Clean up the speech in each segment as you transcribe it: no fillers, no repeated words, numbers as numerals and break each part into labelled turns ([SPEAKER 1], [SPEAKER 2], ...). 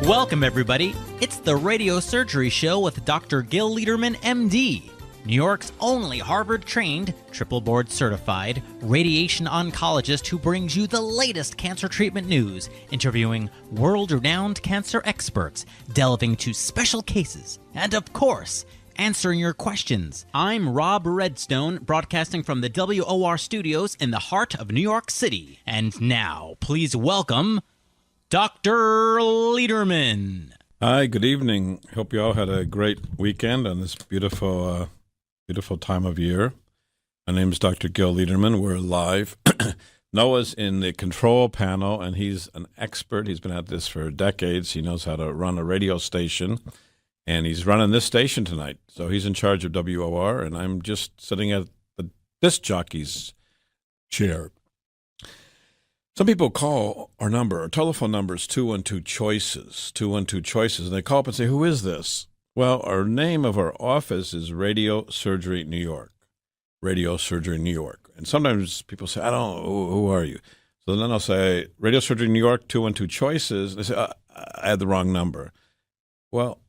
[SPEAKER 1] Welcome, everybody. It's the Radio Surgery Show with Dr. Gil Lederman, MD, New York's only Harvard-trained, triple board-certified radiation oncologist who brings you the latest cancer treatment news, interviewing world-renowned cancer experts, delving to special cases, and, of course, answering your questions. I'm Rob Redstone, broadcasting from the WOR studios in the heart of New York City. And now, please welcome Dr. Lederman.
[SPEAKER 2] Hi, good evening. Hope you all had a great weekend on this beautiful time of year. My name is Dr. Gil Lederman. We're live. Noah's in the control panel, and he's an expert. He's been at this for decades. He knows how to run a radio station, and he's running this station tonight. So he's in charge of WOR, and I'm just sitting at the disc jockey's chair. Some people call our telephone number is 212-CHOICES, 212-CHOICES, and they call up and say, who is this? Well, our name of our office is Radio Surgery New York, Radio Surgery New York. And sometimes people say, I don't know, who are you? So then I'll say, Radio Surgery New York, 212-CHOICES. They say, I had the wrong number. Well,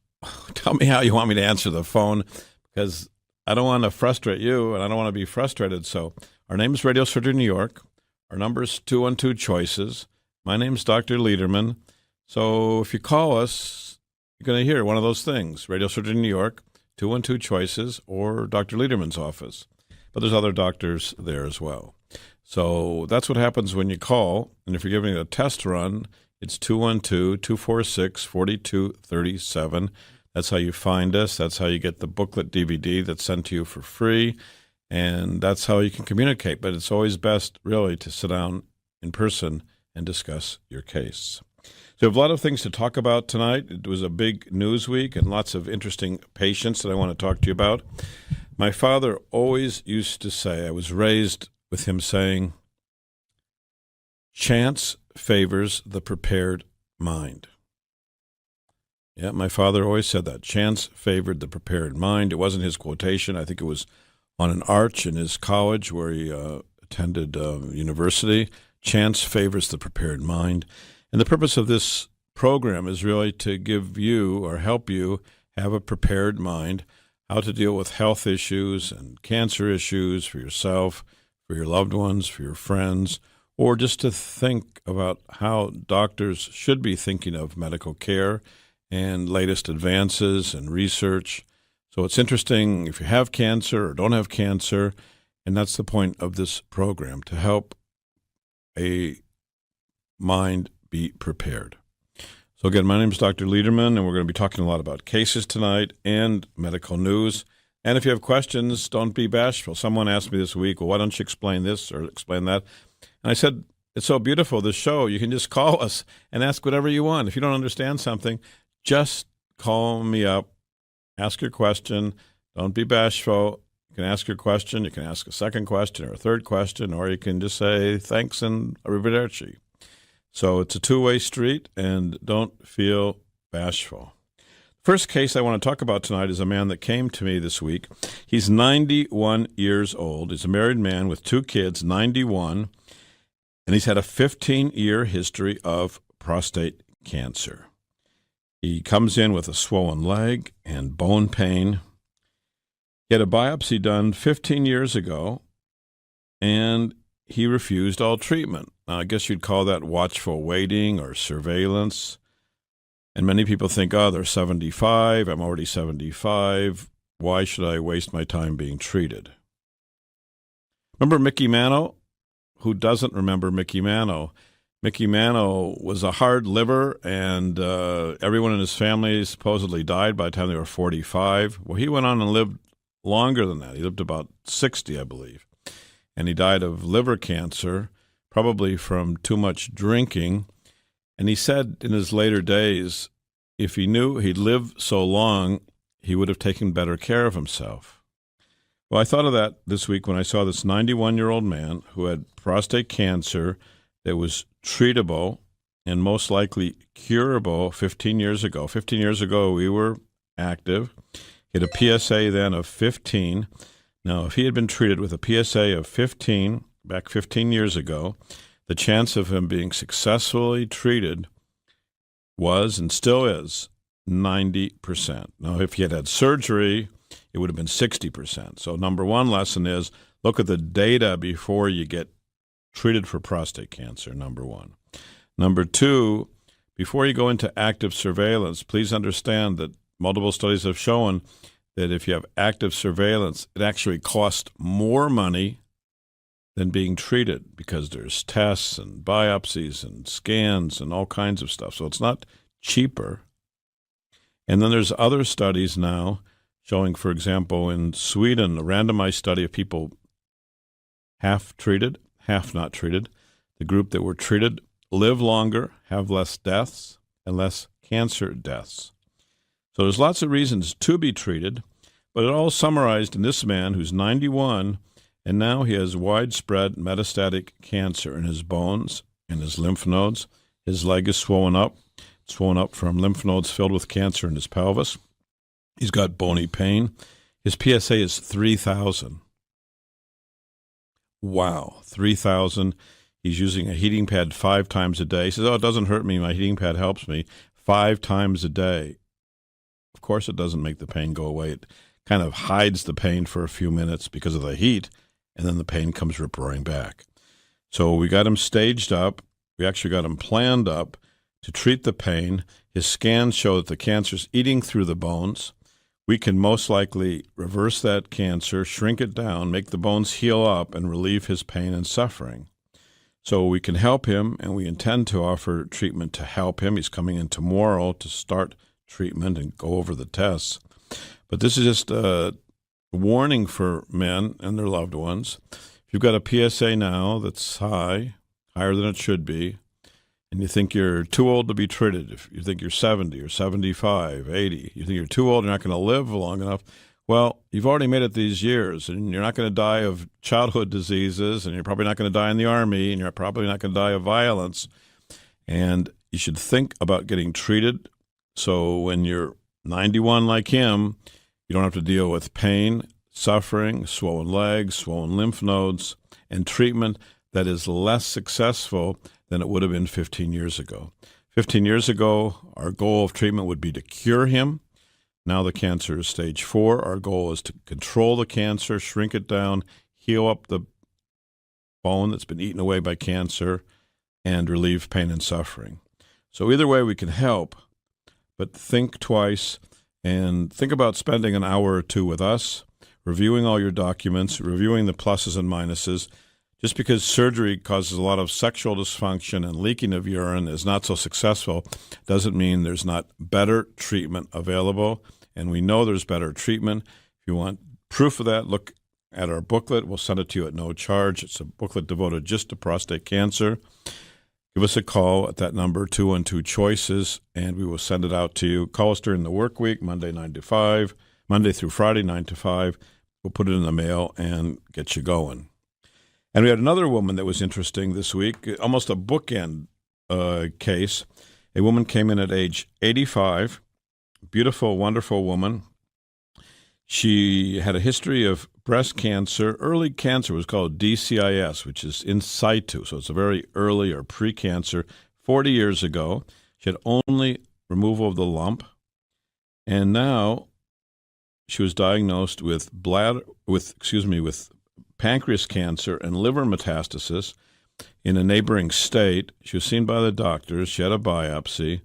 [SPEAKER 2] tell me how you want me to answer the phone, because I don't want to frustrate you, and I don't want to be frustrated. So our name is Radio Surgery New York. Our number is 212-CHOICES. My name is Dr. Lederman. So if you call us, you're going to hear one of those things, Radio Surgery New York, 212-CHOICES, or Dr. Lederman's office. But there's other doctors there as well. So that's what happens when you call. And if you're giving a test run, it's 212-246-4237. That's how you find us. That's how you get the booklet DVD that's sent to you for free. And that's how you can communicate. But it's always best, really, to sit down in person and discuss your case. So we have a lot of things to talk about tonight. It was a big news week and lots of interesting patients that I want to talk to you about. My father always used to say, I was raised with him saying, chance favors the prepared mind. Yeah, my father always said that. Chance favored the prepared mind. It wasn't his quotation. I think it was on an arch in his college where he attended university. Chance favors the prepared mind. And the purpose of this program is really to give you or help you have a prepared mind, how to deal with health issues and cancer issues for yourself, for your loved ones, for your friends, or just to think about how doctors should be thinking of medical care and latest advances and research. So it's interesting if you have cancer or don't have cancer, and that's the point of this program, to help a mind be prepared. So again, my name is Dr. Lederman, and we're going to be talking a lot about cases tonight and medical news. And if you have questions, don't be bashful. Someone asked me this week, well, why don't you explain this or explain that? And I said, it's so beautiful, this show. You can just call us and ask whatever you want. If you don't understand something, just call me up. Ask your question. Don't be bashful. You can ask your question. You can ask a second question or a third question, or you can just say thanks and arrivederci. So it's a two-way street, and don't feel bashful. First case I want to talk about tonight is a man that came to me this week. He's 91 years old. He's a married man with 2 kids, 91, and he's had a 15-year history of prostate cancer. He comes in with a swollen leg and bone pain. He had a biopsy done 15 years ago, and he refused all treatment. Now, I guess you'd call that watchful waiting or surveillance. And many people think, oh, they're 75. I'm already 75. Why should I waste my time being treated? Remember Mickey Mantle? Who doesn't remember Mickey Mantle? Mickey Mantle was a hard liver, and everyone in his family supposedly died by the time they were 45. Well, he went on and lived longer than that. He lived about 60, I believe. And he died of liver cancer, probably from too much drinking. And he said in his later days, if he knew he'd live so long, he would have taken better care of himself. Well, I thought of that this week when I saw this 91-year-old man who had prostate cancer that was treatable and most likely curable 15 years ago. 15 years ago, we were active. He had a PSA then of 15. Now, if he had been treated with a PSA of 15 back 15 years ago, the chance of him being successfully treated was and still is 90%. Now, if you had had surgery, it would have been 60%. So number one lesson is look at the data before you get treated for prostate cancer, number one. Number two, before you go into active surveillance, please understand that multiple studies have shown that if you have active surveillance, it actually costs more money than being treated because there's tests and biopsies and scans and all kinds of stuff. So it's not cheaper. And then there's other studies now showing, for example, in Sweden, a randomized study of people half treated, half not treated. The group that were treated live longer, have less deaths, and less cancer deaths. So there's lots of reasons to be treated, but it all summarized in this man who's 91, and now he has widespread metastatic cancer in his bones, in his lymph nodes. His leg is swollen up from lymph nodes filled with cancer in his pelvis. He's got bony pain. His PSA is 3,000. Wow, 3,000. He's using a heating pad 5 times a day. He says, it doesn't hurt me. My heating pad helps me 5 times a day. Of course, it doesn't make the pain go away. It kind of hides the pain for a few minutes because of the heat, and then the pain comes rip-roaring back. So we got him staged up. We actually got him planned up to treat the pain. His scans show that the cancer's eating through the bones. We can most likely reverse that cancer, shrink it down, make the bones heal up, and relieve his pain and suffering. So we can help him, and we intend to offer treatment to help him. He's coming in tomorrow to start treatment and go over the tests. But this is just a warning for men and their loved ones. If you've got a PSA now that's high, higher than it should be, and you think you're too old to be treated, if you think you're 70 or 75, 80, you think you're too old, you're not going to live long enough, well, you've already made it these years, and you're not going to die of childhood diseases, and you're probably not going to die in the Army, and you're probably not going to die of violence. And you should think about getting treated so when you're 91 like him, you don't have to deal with pain, suffering, swollen legs, swollen lymph nodes, and treatment that is less successful than it would have been 15 years ago. 15 years ago, our goal of treatment would be to cure him. Now the cancer is stage 4. Our goal is to control the cancer, shrink it down, heal up the bone that's been eaten away by cancer, and relieve pain and suffering. So either way we can help, but think twice and think about spending an hour or two with us, reviewing all your documents, reviewing the pluses and minuses. Just because surgery causes a lot of sexual dysfunction and leaking of urine is not so successful doesn't mean there's not better treatment available. And we know there's better treatment. If you want proof of that, look at our booklet. We'll send it to you at no charge. It's a booklet devoted just to prostate cancer. Give us a call at that number, 212-CHOICES, and we will send it out to you. Call us during the work week, Monday 9 to 5, Monday through Friday 9 to 5. We'll put it in the mail and get you going. And we had another woman that was interesting this week, almost a bookend case. A woman came in at age 85, beautiful, wonderful woman. She had a history of breast cancer. Early cancer was called DCIS, which is in situ, so it's a very early or pre-cancer. 40 years ago, she had only removal of the lump, and now she was diagnosed with pancreas cancer and liver metastasis in a neighboring state. She was seen by the doctors. She had a biopsy,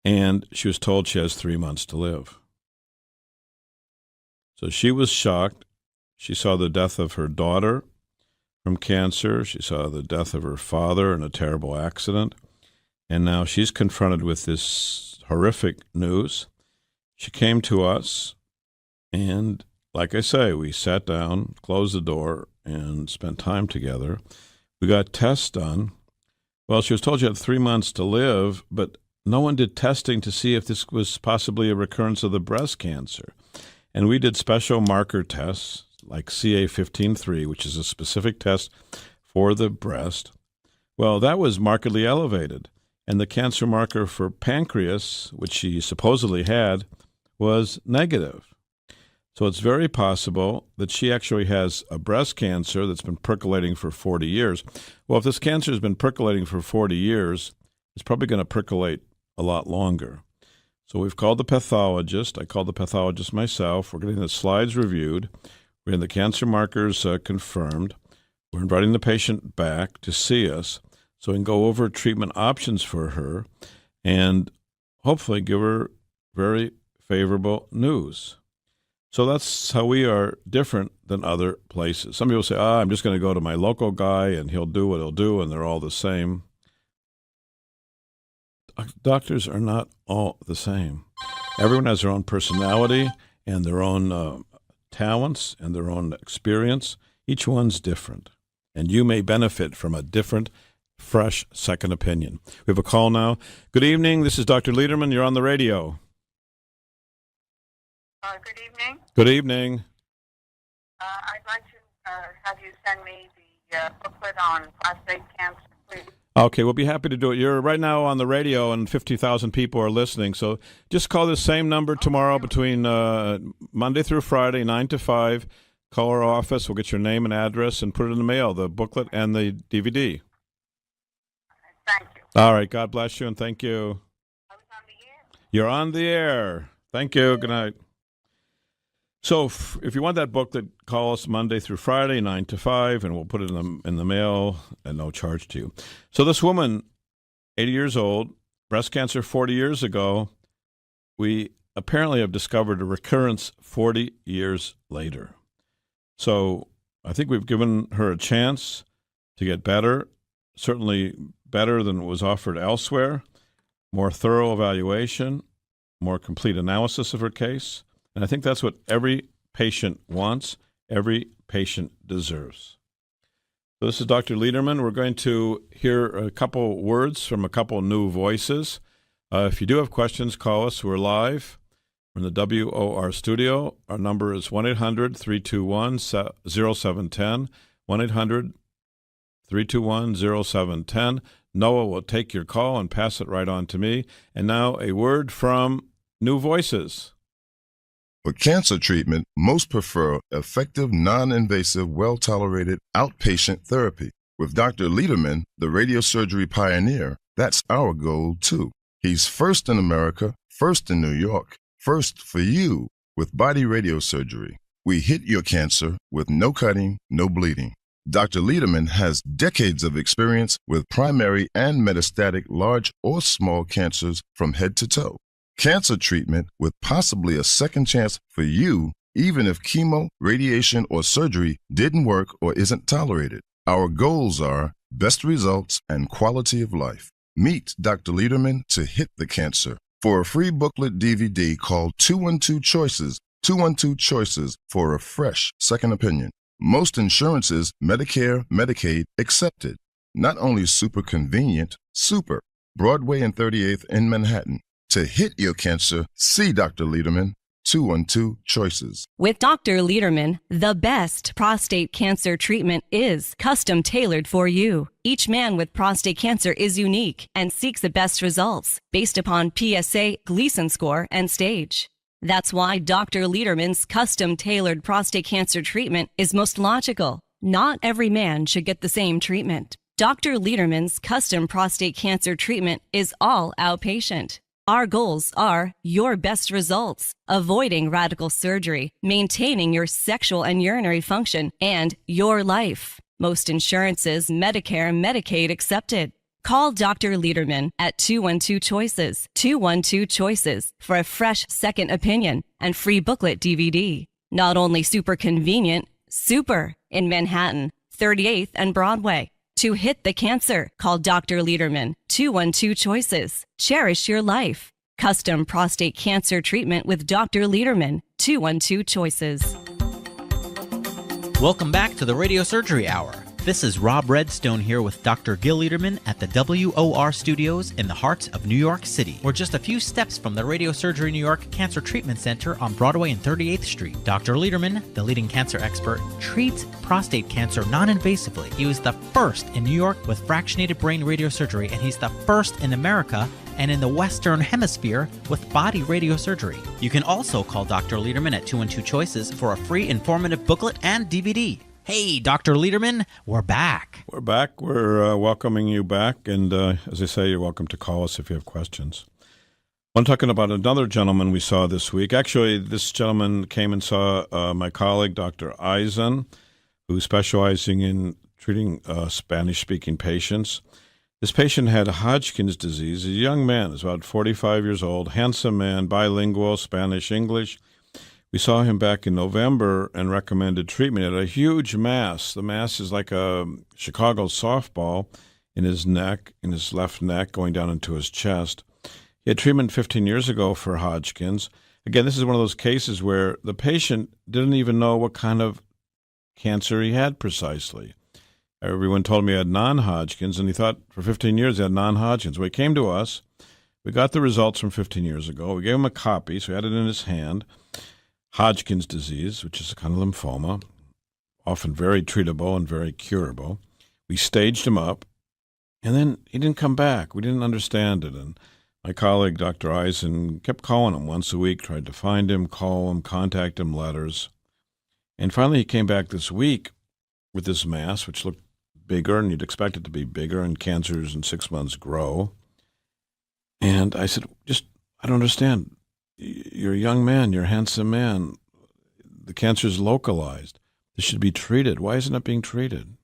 [SPEAKER 2] and she was told she has 3 months to live. So she was shocked. She saw the death of her daughter from cancer. She saw the death of her father in a terrible accident. And now she's confronted with this horrific news. She came to us, and like I say, we sat down, closed the door, and spent time together. We got tests done. Well, she was told she had 3 months to live, but no one did testing to see if this was possibly a recurrence of the breast cancer. And we did special marker tests like CA15-3, which is a specific test for the breast. Well, that was markedly elevated. And the cancer marker for pancreas, which she supposedly had, was negative. So it's very possible that she actually has a breast cancer that's been percolating for 40 years. Well, if this cancer has been percolating for 40 years, it's probably going to percolate a lot longer. So we've called the pathologist. I called the pathologist myself. We're getting the slides reviewed. We're getting the cancer markers confirmed. We're inviting the patient back to see us so we can go over treatment options for her and hopefully give her very favorable news. So that's how we are different than other places. Some people say, I'm just going to go to my local guy and he'll do what he'll do, and they're all the same. Doctors are not all the same. Everyone has their own personality and their own talents and their own experience. Each one's different, and you may benefit from a different, fresh second opinion. We have a call now. Good evening. This is Dr. Liederman. You're on the radio.
[SPEAKER 3] Good evening.
[SPEAKER 2] Good evening.
[SPEAKER 3] I'd like to have you send me the booklet on prostate cancer, please.
[SPEAKER 2] Okay, we'll be happy to do it. You're right now on the radio, and 50,000 people are listening. So just call this same number tomorrow between Monday through Friday, 9 to 5. Call our office. We'll get your name and address and put it in the mail, the booklet and the DVD.
[SPEAKER 3] Thank you.
[SPEAKER 2] All right. God bless you, and thank you.
[SPEAKER 3] I was on the air.
[SPEAKER 2] You're on the air. Thank you. Good night. So if you want that booklet, call us Monday through Friday, 9 to 5, and we'll put it in the mail at no charge to you. So this woman, 80 years old, breast cancer 40 years ago, we apparently have discovered a recurrence 40 years later. So I think we've given her a chance to get better, certainly better than was offered elsewhere, more thorough evaluation, more complete analysis of her case. And I think that's what every patient wants, every patient deserves. So this is Dr. Liederman. We're going to hear a couple words from a couple new voices. If you do have questions, call us. We're live. We're in the WOR studio. Our number is 1-800-321-0710, 1-800-321-0710. Noah will take your call and pass it right on to me. And now a word from new voices.
[SPEAKER 4] For cancer treatment, most prefer effective, non-invasive, well-tolerated outpatient therapy. With Dr. Liederman, the radiosurgery pioneer, that's our goal, too. He's first in America, first in New York, first for you with body radiosurgery. We hit your cancer with no cutting, no bleeding. Dr. Liederman has decades of experience with primary and metastatic large or small cancers from head to toe. Cancer treatment with possibly a second chance for you, even if chemo, radiation, or surgery didn't work or isn't tolerated. Our goals are best results and quality of life. Meet Dr. Liederman to hit the cancer. For a free booklet DVD, call 212 Choices, 212 Choices for a fresh second opinion. Most insurances, Medicare, Medicaid, accepted. Not only super convenient, super. Broadway and 38th in Manhattan. To hit your cancer, see Dr. Liederman, 212 Choices.
[SPEAKER 5] With Dr. Liederman, the best prostate cancer treatment is custom tailored for you. Each man with prostate cancer is unique and seeks the best results based upon PSA, Gleason score, and stage. That's why Dr. Liederman's custom tailored prostate cancer treatment is most logical. Not every man should get the same treatment. Dr. Liederman's custom prostate cancer treatment is all outpatient. Our goals are your best results, avoiding radical surgery, maintaining your sexual and urinary function, and your life. Most insurances, Medicare and Medicaid accepted. Call Dr. Liederman at 212 Choices, 212 Choices for a fresh second opinion and free booklet DVD. Not only super convenient, super in Manhattan, 38th and Broadway. To hit the cancer, call Dr. Liederman, 212 Choices. Cherish your life. Custom prostate cancer treatment with Dr. Liederman, 212 Choices.
[SPEAKER 1] Welcome back to the Radio Surgery Hour. This is Rob Redstone here with Dr. Gil Liederman at the WOR studios in the heart of New York City. We're just a few steps from the Radio Surgery New York Cancer Treatment Center on Broadway and 38th Street. Dr. Liederman, the leading cancer expert, treats prostate cancer non-invasively. He was the first in New York with fractionated brain radiosurgery, and he's the first in America and in the Western Hemisphere with body radiosurgery. You can also call Dr. Liederman at 212 Choices for a free informative booklet and DVD. Hey, Dr. Liederman, we're back.
[SPEAKER 2] We're back. We're welcoming you back. And as I say, you're welcome to call us if you have questions. I'm talking about another gentleman we saw this week. Actually, this gentleman came and saw my colleague, Dr. Eisen, who's specializing in treating Spanish-speaking patients. This patient had Hodgkin's disease. A young man, is about 45 years old, handsome man, bilingual, Spanish-English. We saw him back in November and recommended treatment. He had a huge mass. The mass is like a Chicago softball in his neck, in his left neck, going down into his chest. He had treatment 15 years ago for Hodgkin's. Again, this is one of those cases where the patient didn't even know what kind of cancer he had precisely. Everyone told me he had non-Hodgkin's, and he thought for 15 years he had non-Hodgkin's. Well, he came to us. We got the results from 15 years ago. We gave him a copy, so he had it in his hand. Hodgkin's disease, which is a kind of lymphoma, often very treatable and very curable. We staged him up, and then he didn't come back. We didn't understand it, and my colleague, Dr. Eisen, kept calling him once a week, tried to find him, call him, contact him, letters. And finally he came back this week with this mass, which looked bigger, and you'd expect it to be bigger, and cancers in 6 months grow. And I said, I don't understand. You're a young man, you're a handsome man. The cancer's localized. This should be treated. Why isn't it being treated?